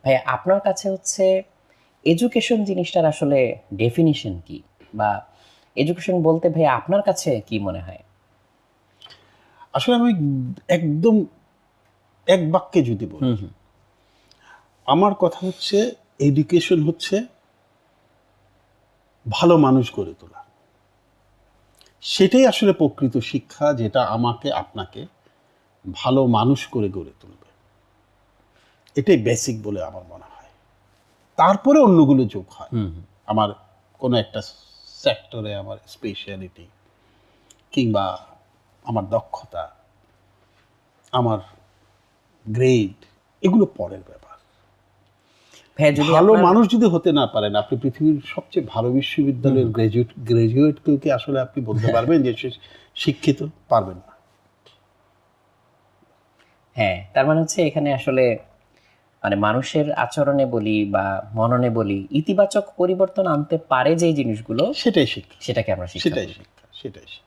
ভাইয়া আপনার কাছে হচ্ছে এডুকেশন জিনিসটার আসলে ডেফিনিশন কি, বা এডুকেশন বলতে ভাইয়া আপনার কাছে কি মনে হয়? আসলে আমি একদম এক বাক্যে যদি বলি, আমার কথা হচ্ছে এডুকেশন হচ্ছে ভালো মানুষ গড়ে তোলা। সেটাই আসলে প্রকৃত শিক্ষা, যেটা আমাকে আপনাকে ভালো মানুষ করে গড়ে তুলবে। এটাই বেসিক বলে আমার মনে হয়। তারপরে অন্যগুলো যোগ হয়। আমার কোনো একটা সেক্টরে আমার স্পেশালিটি, কিংবা আমার দক্ষতা, আমার গ্রেড, এগুলো পরের ব্যাপার। ভাইয়া যদি ভালো আপনার মানুষ যদি হতে না পারেন, আপনি পৃথিবীর সবচেয়ে ভালো বিশ্ববিদ্যালয়ের গ্রাজুয়েটকেও কি আসলে আপনি বলতে পারবেন যে সে শিক্ষিত? পারবেন না। হ্যাঁ, তার মানে হচ্ছে এখানে আসলে মানে মানুষের আচরণে বলি বা মননে বলি ইতিবাচক পরিবর্তন আনতে পারে যে জিনিসগুলো, সেটাই শিক্ষা, সেটাকে আমরা শিক্ষা সেটাই বলবো। শিক্ষা, সেটাই শিক্ষা।